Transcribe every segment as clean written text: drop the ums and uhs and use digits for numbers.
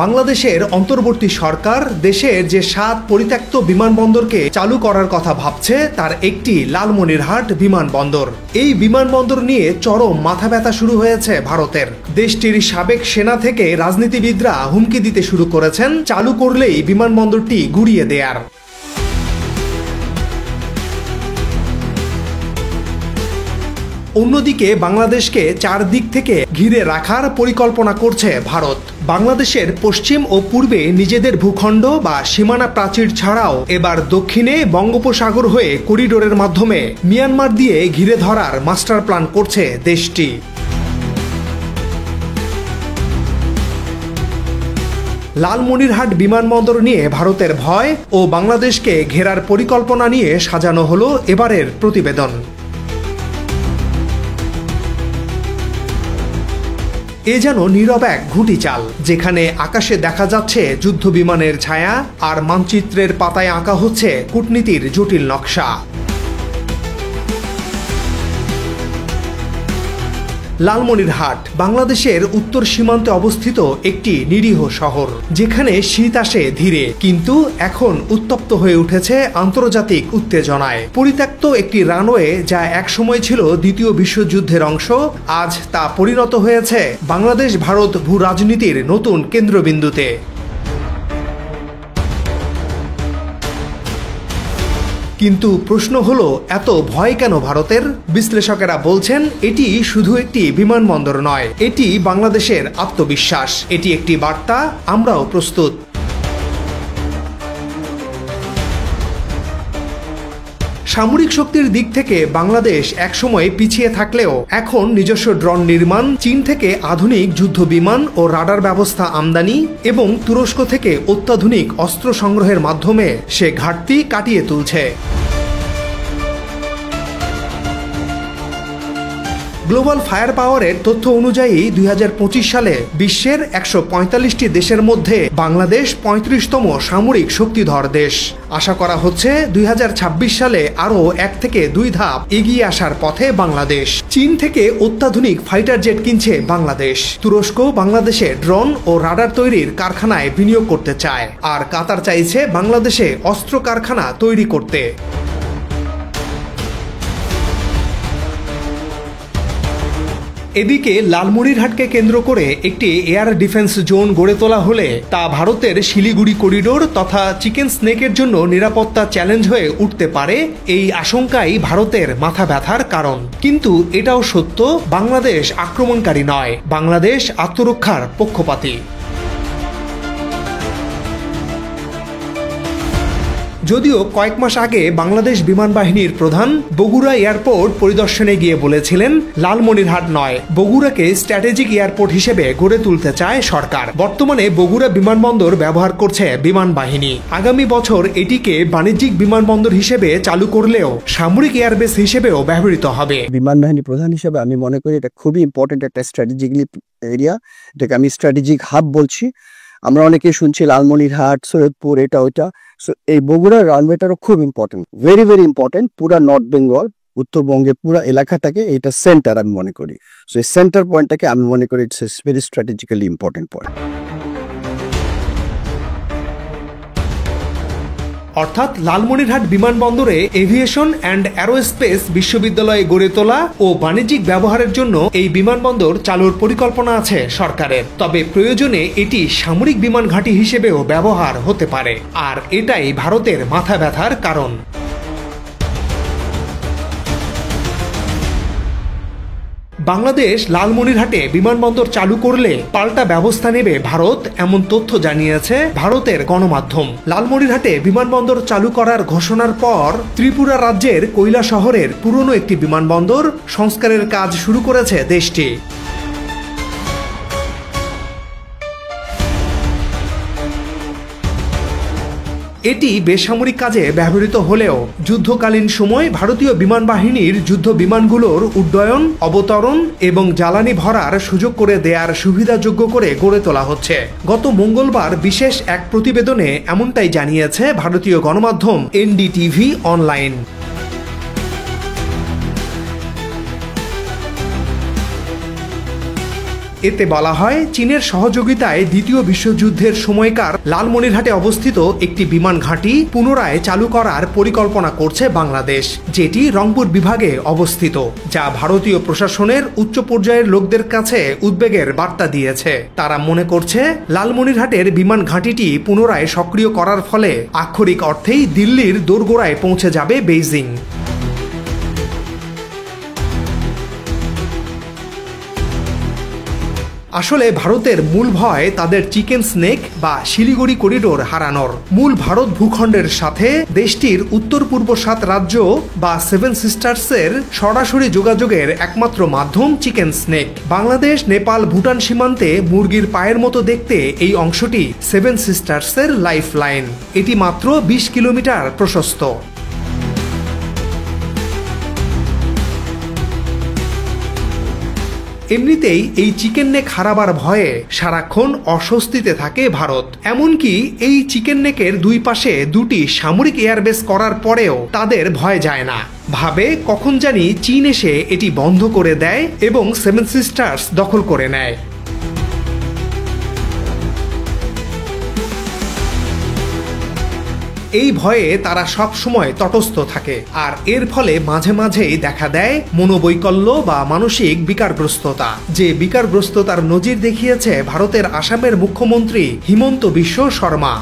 বাংলাদেশের অন্তর্বর্তী সরকার দেশের যে 7 পরিত্যক্ত বিমানবন্দরকে চালু করার কথা ভাবছে তার একটি লালমনিরহাট বিমানবন্দর। এই বিমানবন্দর নিয়ে চরম মাথা ব্যথা শুরু হয়েছে ভারতের। দেশটির সাবেক সেনা থেকে রাজনীতিবিদরা হুমকি দিতে শুরু করেছেন চালু করলেই বিমানবন্দরটি গুড়িয়ে দেয়ার। অন্যদিকে বাংলাদেশকে চারদিক থেকে ঘিরে রাখার পরিকল্পনা করছে ভারত। বাংলাদেশের পশ্চিম ও পূর্বে নিজেদের ভূখণ্ড বা সীমানা প্রাচীর ছাড়াও এবার দক্ষিণে বঙ্গোপসাগর হয়ে করিডোরের মাধ্যমে মিয়ানমার দিয়ে ঘিরে ধরার মাস্টার প্ল্যান করছে দেশটি। লালমনিরহাট বিমানবন্দর নিয়ে ভারতের ভয় ও বাংলাদেশকে ঘেরার পরিকল্পনা নিয়ে সাজানো হলো এবারের প্রতিবেদন। এ যেন নীরব এক ঘুঁটি চাল, যেখানে আকাশে দেখা যাচ্ছে যুদ্ধ বিমানের ছায়া আর মানচিত্রের পাতায় আঁকা হচ্ছে কূটনীতির জটিল নকশা। লালমনিরহাট বাংলাদেশের উত্তর সীমান্তে অবস্থিত একটি নিরীহ শহর, যেখানে শীত আসে ধীরে, কিন্তু এখন উত্তপ্ত হয়ে উঠেছে আন্তর্জাতিক উত্তেজনায়। পরিত্যক্ত একটি রানওয়ে যা একসময় ছিল দ্বিতীয় বিশ্বযুদ্ধের অংশ, আজ তা পরিণত হয়েছে বাংলাদেশ ভারত ভূ রাজনীতির নতুন কেন্দ্রবিন্দুতে। কিন্তু প্রশ্ন হলো, এত ভয় কেন ভারতের? বিশ্লেষকেরা বলছেন এটি শুধু একটি বিমানবন্দর নয়, এটি বাংলাদেশের আত্মবিশ্বাস, এটি একটি বার্তা, আমরাও প্রস্তুত। সামরিক শক্তির দিক থেকে বাংলাদেশ একসময় পিছিয়ে থাকলেও এখন নিজস্ব ড্রোন নির্মাণ, চীন থেকে আধুনিক যুদ্ধ বিমান ও রাডার ব্যবস্থা আমদানি এবং তুরস্ক থেকে অত্যাধুনিক অস্ত্র সংগ্রহের মাধ্যমে সে ঘাটতি কাটিয়ে তুলছে। গ্লোবাল ফায়ার পাওয়ারের তথ্য অনুযায়ী 2025 সালে বিশ্বের 145টি দেশের মধ্যে বাংলাদেশ 35তম সামরিক শক্তিধর দেশ। আশা করা হচ্ছে 2026 সালে আরও 1 থেকে 2 ধাপ এগিয়ে আসার পথে বাংলাদেশ। চীন থেকে অত্যাধুনিক ফাইটার জেট কিনছে বাংলাদেশ। তুরস্ক বাংলাদেশে ড্রোন ও রাডার তৈরির কারখানায় বিনিয়োগ করতে চায়, আর কাতার চাইছে বাংলাদেশে অস্ত্র কারখানা তৈরি করতে। এদিকে লালমনিরহাটকে কেন্দ্র করে একটি এয়ার ডিফেন্স জোন গড়ে তোলা হলে তা ভারতের শিলিগুড়ি করিডোর তথা চিকেন স্নেকের জন্য নিরাপত্তা চ্যালেঞ্জ হয়ে উঠতে পারে। এই আশঙ্কাই ভারতের মাথা ব্যথার কারণ। কিন্তু এটাও সত্য, বাংলাদেশ আক্রমণকারী নয়, বাংলাদেশ আত্মরক্ষার পক্ষপাতী। যদিও কয়েক মাস আগে বাংলাদেশ বিমান বাহিনীর প্রধান বগুড়া এয়ারপোর্ট পরিদর্শনে গিয়ে বলেছিলেন লালমনিরহাট নয়, বগুড়াকে স্ট্র্যাটেজিক এয়ারপোর্ট হিসেবে গড়ে তুলতে চায় সরকার। বর্তমানে বগুড়া বিমানবন্দর ব্যবহার করছে বিমান বাহিনী। আগামী বছর এটিকে বাণিজ্যিক বিমানবন্দর হিসেবে চালু করলেও সামরিক এয়ারবেস হিসেবেও ব্যবহৃত হবে। বিমান বাহিনী প্রধান হিসেবে আমি মনে করি এটা খুবই ইম্পর্টেন্ট একটা স্ট্র্যাটেজিক্যালি এরিয়া, এটাকে আমি স্ট্র্যাটেজিক হাব বলছি। আমরা অনেকে শুনছি লালমনিরহাট, সৈয়দপুর, এটা ওইটা। সো এই বগুড়ার রানওয়েটারও খুব ইম্পর্টেন্ট, ভেরি ভেরি ইম্পর্টেন্ট। পুরা নর্থ বেঙ্গল, উত্তরবঙ্গের পুরা এলাকাটাকে এটা সেন্টার আমি মনে করি। সো এই সেন্টার পয়েন্টটাকে আমি মনে করি it's very strategically important point. অর্থাৎ লালমনিরহাট বিমানবন্দরে এভিয়েশন অ্যান্ড অ্যারোস্পেস বিশ্ববিদ্যালয়ে গড়ে তোলা ও বাণিজ্যিক ব্যবহারের জন্য এই বিমানবন্দর চালুর পরিকল্পনা আছে সরকারের। তবে প্রয়োজনে এটি সামরিক বিমান ঘাঁটি হিসেবেও ব্যবহার হতে পারে, আর এটাই ভারতের মাথা ব্যথার কারণ। বাংলাদেশ লালমনিরহাটে বিমানবন্দর চালু করলে পাল্টা ব্যবস্থা নেবে ভারত, এমন তথ্য জানিয়েছে ভারতের গণমাধ্যম। লালমনিরহাটে বিমানবন্দর চালু করার ঘোষণার পর ত্রিপুরা রাজ্যের কৈলাসহরের পুরনো একটি বিমানবন্দর সংস্কারের কাজ শুরু করেছে দেশটি। এটি বেসামরিক কাজে ব্যবহৃত হলেও যুদ্ধকালীন সময় ভারতীয় বিমান বাহিনীর যুদ্ধ বিমানগুলোর উড্ডয়ন, অবতরণ এবং জ্বালানি ভরার সুযোগ করে দেয়ার সুবিধাযোগ্য করে গড়ে তোলা হচ্ছে। গত মঙ্গলবার বিশেষ এক প্রতিবেদনে এমনটাই জানিয়েছে ভারতীয় গণমাধ্যম এনডিটিভি অনলাইন। এতে বলা হয়, চীনের সহযোগিতায় দ্বিতীয় বিশ্বযুদ্ধের সময়কার লালমনিরহাটে অবস্থিত একটি বিমান ঘাঁটি পুনরায় চালু করার পরিকল্পনা করছে বাংলাদেশ, যেটি রংপুর বিভাগে অবস্থিত, যা ভারতীয় প্রশাসনের উচ্চ পর্যায়ের লোকদের কাছে উদ্বেগের বার্তা দিয়েছে। তারা মনে করছে, লালমনিরহাটের বিমান ঘাঁটিটি পুনরায় সক্রিয় করার ফলে আক্ষরিক অর্থেই দিল্লির দোরগোড়ায় পৌঁছে যাবে বেইজিং। আসলে ভারতের মূল ভয় তাদের চিকেন স্নেক বা শিলিগুড়ি করিডোর হারানোর। মূল ভারত ভূখণ্ডের সাথে দেশটির উত্তর পূর্ব 7 রাজ্য বা 7 সিস্টার্সের সরাসরি যোগাযোগের একমাত্র মাধ্যম চিকেন স্নেক। বাংলাদেশ, নেপাল, ভুটান সীমান্তে মুরগির পায়ের মতো দেখতে এই অংশটি 7 সিস্টার্সের লাইফ লাইন। এটি মাত্র 20 কিলোমিটার প্রশস্ত। এমনিতেই এই চিকেন নেক হারাবার ভয়ে সারাক্ষণ অস্বস্তিতে থাকে ভারত। এমনকি এই চিকেন নেকের দুই পাশে দুটি সামরিক এয়ারবেস করার পরেও তাদের ভয় যায় না। ভাবে কখন জানি চীন এসে এটি বন্ধ করে দেয় এবং 7 সিস্টার্স দখল করে নেয়। এই ভয়ে তারা সব সময় তটস্থ থাকে, আর এর ফলে মাঝে মাঝেই দেখা দেয় মনোবৈকল্য বা মানসিক বিকারগ্রস্ততা। যে বিকারগ্রস্ততার নজির দেখিয়েছে ভারতের আসামের মুখ্যমন্ত্রী হিমন্ত বিশ্ব শর্মা।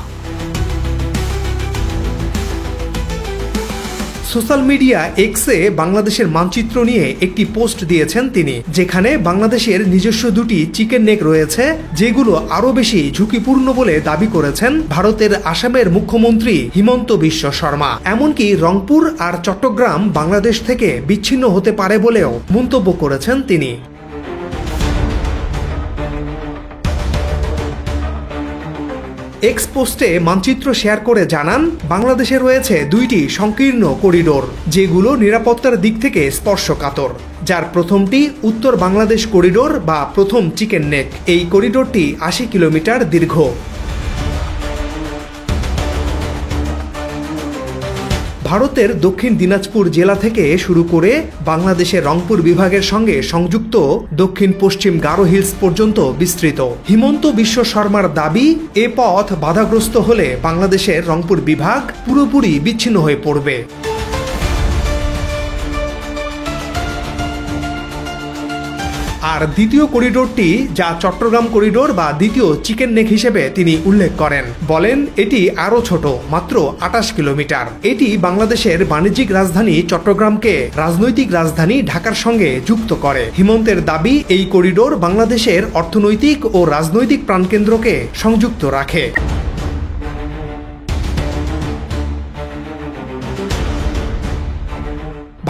সোশ্যাল মিডিয়া এক্সে বাংলাদেশের মানচিত্র নিয়ে একটি পোস্ট দিয়েছেন তিনি, যেখানে বাংলাদেশের নিজস্ব দুটি চিকেন নেক রয়েছে, যেগুলো আরো বেশি ঝুঁকিপূর্ণ বলে দাবি করেছেন ভারতের আসামের মুখ্যমন্ত্রী হিমন্ত বিশ্ব শর্মা। এমনকি রংপুর আর চট্টগ্রাম বাংলাদেশ থেকে বিচ্ছিন্ন হতে পারে বলেও মন্তব্য করেছেন তিনি। এক্স পোস্টে মানচিত্র শেয়ার করে জানান, বাংলাদেশে রয়েছে দুইটি সংকীর্ণ করিডোর, যেগুলো নিরাপত্তার দিক থেকে স্পর্শকাতর। যার প্রথমটি উত্তর বাংলাদেশ করিডোর বা প্রথম চিকেন নেক। এই করিডোরটি 80 কিলোমিটার দীর্ঘ। ভারতের দক্ষিণ দিনাজপুর জেলা থেকে শুরু করে বাংলাদেশের রংপুর বিভাগের সঙ্গে সংযুক্ত দক্ষিণ পশ্চিম গারো হিলস পর্যন্ত বিস্তৃত। হিমন্ত বিশ্ব শর্মার দাবি, এ পথ বাধাগ্রস্ত হলে বাংলাদেশের রংপুর বিভাগ পুরোপুরি বিচ্ছিন্ন হয়ে পড়বে। আর দ্বিতীয় করিডোরটি, যা চট্টগ্রাম করিডোর বা দ্বিতীয় চিকেন নেক হিসেবে তিনি উল্লেখ করেন, বলেন এটি আরো ছোট, মাত্র 28 কিলোমিটার। এটি বাংলাদেশের বাণিজ্যিক রাজধানী চট্টগ্রামকে রাজনৈতিক রাজধানী ঢাকার সঙ্গে যুক্ত করে। হিমন্তের দাবি, এই করিডোর বাংলাদেশের অর্থনৈতিক ও রাজনৈতিক প্রাণকেন্দ্রকে সংযুক্ত রাখে।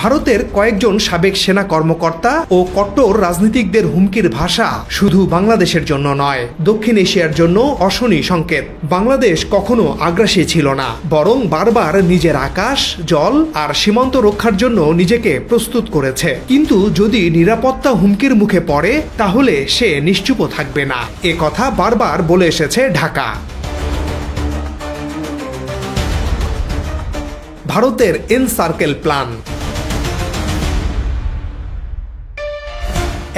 ভারতের কয়েকজন সাবেক সেনা কর্মকর্তা ও কট্টর রাজনীতিকদের হুমকির ভাষা শুধু বাংলাদেশের জন্য নয়, দক্ষিণ এশিয়ার জন্য অশনি সংকেত। বাংলাদেশ কখনো আগ্রাসী ছিল না, বরং বারবার নিজের আকাশ, জল আর সীমান্ত রক্ষার জন্য নিজেকে প্রস্তুত করেছে। কিন্তু যদি নিরাপত্তা হুমকির মুখে পড়ে, তাহলে সে নিশ্চুপ থাকবে না। এ কথা বারবার বলে এসেছে ঢাকা। ভারতের এনসার্কেল প্ল্যান।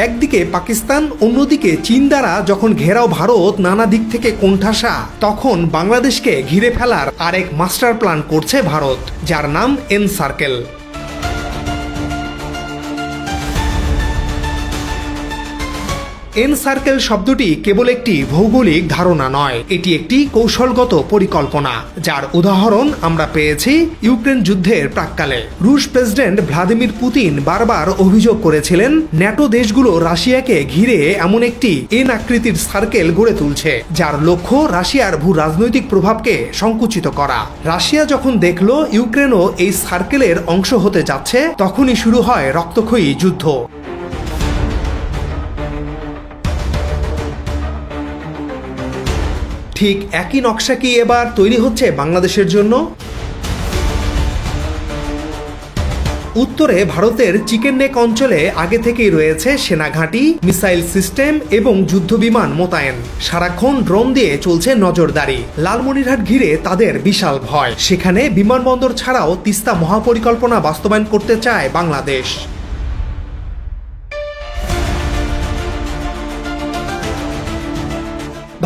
একদিকে পাকিস্তান, অন্যদিকে চীন দ্বারা যখন ঘেরাও ভারত নানা দিক থেকে কোণঠাসা, তখন বাংলাদেশকে ঘিরে ফেলার আরেক মাস্টার প্ল্যান করছে ভারত, যার নাম এনসার্কেল। এনসার্কেল শব্দটি কেবল একটি ভৌগোলিক ধারণা নয়, এটি একটি কৌশলগত পরিকল্পনা, যার উদাহরণ আমরা পেয়েছি ইউক্রেন যুদ্ধের প্রাক্কালে। রুশ প্রেসিডেন্ট ভ্লাদিমির পুতিন বারবার অভিযোগ করেছিলেন, ন্যাটো দেশগুলো রাশিয়াকে ঘিরে এমন একটি এন আকৃতির সার্কেল গড়ে তুলছে, যার লক্ষ্য রাশিয়ার ভূ রাজনৈতিক প্রভাবকে সংকুচিত করা। রাশিয়া যখন দেখল ইউক্রেনও এই সার্কেলের অংশ হতে যাচ্ছে, তখনই শুরু হয় রক্তক্ষয়ী যুদ্ধ। ঠিক একই নকশা কি এবার তৈরি হচ্ছে বাংলাদেশের জন্য? উত্তরে ভারতের চিকেন নেক অঞ্চলে আগে থেকেই রয়েছে সেনাঘাঁটি, মিসাইল সিস্টেম এবং যুদ্ধবিমান মোতায়েন। সারাক্ষণ ড্রোন দিয়ে চলছে নজরদারি। লালমনিরহাট ঘিরে তাদের বিশাল ভয়। সেখানে বিমানবন্দর ছাড়াও তিস্তা মহাপরিকল্পনা বাস্তবায়ন করতে চায় বাংলাদেশ।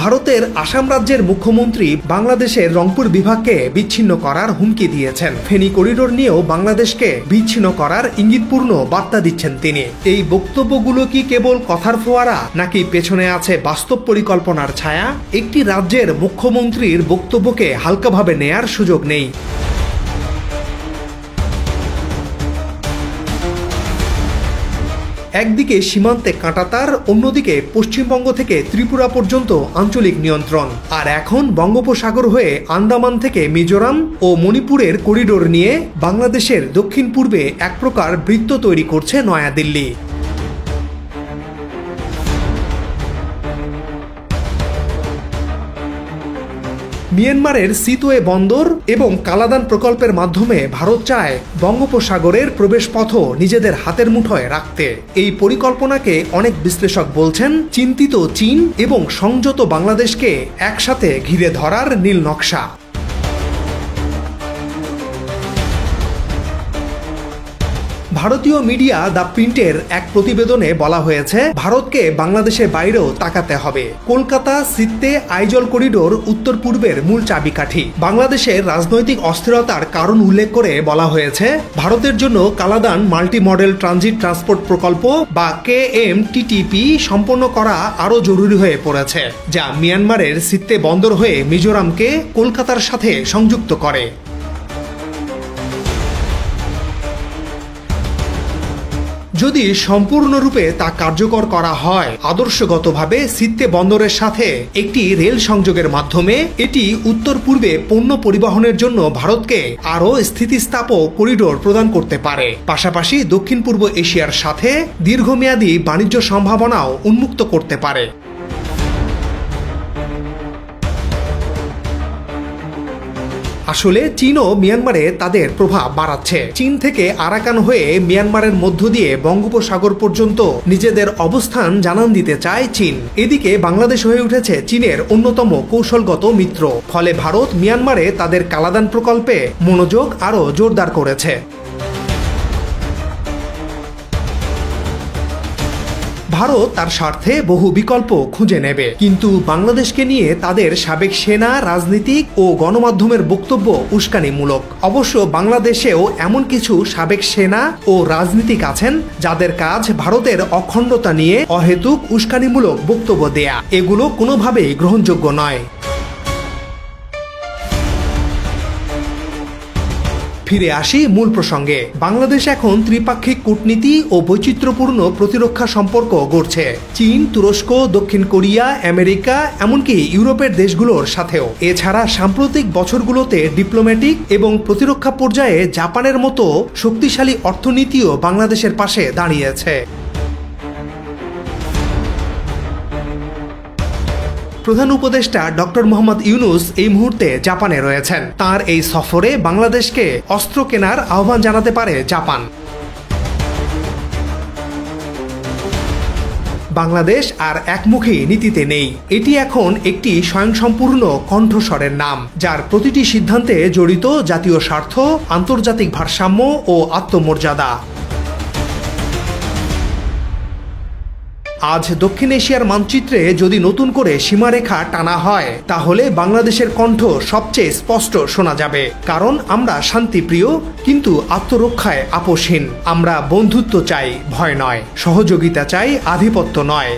ভারতের আসাম রাজ্যের মুখ্যমন্ত্রী বাংলাদেশের রংপুর বিভাগকে বিচ্ছিন্ন করার হুমকি দিয়েছেন। ফেনী করিডোর নিয়েও বাংলাদেশকে বিচ্ছিন্ন করার ইঙ্গিতপূর্ণ বার্তা দিচ্ছেন তিনি। এই বক্তব্যগুলো কি কেবল কথার ফোয়ারা, নাকি পেছনে আছে বাস্তব পরিকল্পনার ছায়া? একটি রাজ্যের মুখ্যমন্ত্রীর বক্তব্যকে হালকাভাবে নেয়ার সুযোগ নেই। একদিকে সীমান্তে কাঁটাতার, অন্যদিকে পশ্চিমবঙ্গ থেকে ত্রিপুরা পর্যন্ত আঞ্চলিক নিয়ন্ত্রণ, আর এখন বঙ্গোপসাগর হয়ে আন্দামান থেকে মিজোরাম ও মণিপুরের করিডোর নিয়ে বাংলাদেশের দক্ষিণ পূর্বে এক প্রকার বৃত্ত তৈরি করছে নয়াদিল্লি। মিয়ানমারের সিতোয়ে বন্দর এবং কালাদান প্রকল্পের মাধ্যমে ভারত চায় বঙ্গোপসাগরের প্রবেশপথও নিজেদের হাতের মুঠোয় রাখতে। এই পরিকল্পনাকে অনেক বিশ্লেষক বলছেন চিন্তিত চীন এবং সংযত বাংলাদেশকে একসাথে ঘিরে ধরার নীল নকশা। ভারতীয় মিডিয়া দ্য প্রিন্টের এক প্রতিবেদনে বলা হয়েছে, ভারতকে বাংলাদেশের বাইরেও তাকাতে হবে। কলকাতা সিত্তে আইজল করিডোর উত্তর পূর্বের মূল চাবিকাঠি। বাংলাদেশের রাজনৈতিক অস্থিরতার কারণ উল্লেখ করে বলা হয়েছে, ভারতের জন্য Kaladan multi model transit transport প্রকল্প বা KMTTP সম্পন্ন করা আরও জরুরি হয়ে পড়েছে, যা মিয়ানমারের সিত্তে বন্দর হয়ে মিজোরামকে কলকাতার সাথে সংযুক্ত করে। যদি সম্পূর্ণরূপে তা কার্যকর করা হয়, আদর্শগতভাবে সিত্তে বন্দরের সাথে একটি রেল সংযোগের মাধ্যমে এটি উত্তর পূর্বে পণ্য পরিবহনের জন্য ভারতকে আরও স্থিতিস্থাপক করিডোর প্রদান করতে পারে। পাশাপাশি দক্ষিণ পূর্ব এশিয়ার সাথে দীর্ঘমেয়াদী বাণিজ্য সম্ভাবনাও উন্মুক্ত করতে পারে। আসলে চীনও মিয়ানমারে তাদের প্রভাব বাড়াচ্ছে। চীন থেকে আরাকান হয়ে মিয়ানমারের মধ্য দিয়ে বঙ্গোপসাগর পর্যন্ত নিজেদের অবস্থান জানান দিতে চায় চীন। এদিকে বাংলাদেশ হয়ে উঠেছে চীনের অন্যতম কৌশলগত মিত্র। ফলে ভারত মিয়ানমারে তাদের কালাদান প্রকল্পে মনোযোগ আরও জোরদার করেছে। ভারত তার স্বার্থে বহু বিকল্প খুঁজে নেবে, কিন্তু বাংলাদেশকে নিয়ে তাদের সাবেক সেনা, রাজনীতিক ও গণমাধ্যমের বক্তব্য উস্কানিমূলক। অবশ্য বাংলাদেশেও এমন কিছু সাবেক সেনা ও রাজনীতিক আছেন যাদের কাজ ভারতের অখণ্ডতা নিয়ে অহেতুক উস্কানিমূলক বক্তব্য দেয়া। এগুলো কোনোভাবেই গ্রহণযোগ্য নয়। ফিরে আসি মূল প্রসঙ্গে। বাংলাদেশ এখন ত্রিপাক্ষিক কূটনীতি ও বৈচিত্র্যপূর্ণ প্রতিরক্ষা সম্পর্ক গড়ছে চীন, তুরস্ক, দক্ষিণ কোরিয়া, আমেরিকা, এমনকি ইউরোপের দেশগুলোর সাথেও। এছাড়া সাম্প্রতিক বছরগুলোতে ডিপ্লোম্যাটিক এবং প্রতিরক্ষা পর্যায়ে জাপানের মতো শক্তিশালী অর্থনীতিও বাংলাদেশের পাশে দাঁড়িয়েছে। প্রধান উপদেষ্টা ডক্টর মোহাম্মদ ইউনুস এই মুহূর্তে জাপানে রয়েছেন। তার এই সফরে বাংলাদেশকে অস্ত্র কেনার আহ্বান জানাতে পারে জাপান। বাংলাদেশ আর একমুখী নীতিতে নেই। এটি এখন একটি স্বয়ংসম্পূর্ণ কণ্ঠস্বরের নাম, যার প্রতিটি সিদ্ধান্তে জড়িত জাতীয় স্বার্থ, আন্তর্জাতিক ভারসাম্য ও আত্মমর্যাদা। আজ দক্ষিণ এশিয়ার মানচিত্রে যদি নতুন করে সীমারেখা টানা হয়, তাহলে বাংলাদেশের কণ্ঠ সবচেয়ে স্পষ্ট শোনা যাবে। কারণ আমরা শান্তিপ্রিয়, কিন্তু আত্মরক্ষায় আপোষহীন। আমরা বন্ধুত্ব চাই, ভয় নয়। সহযোগিতা চাই, আধিপত্য নয়।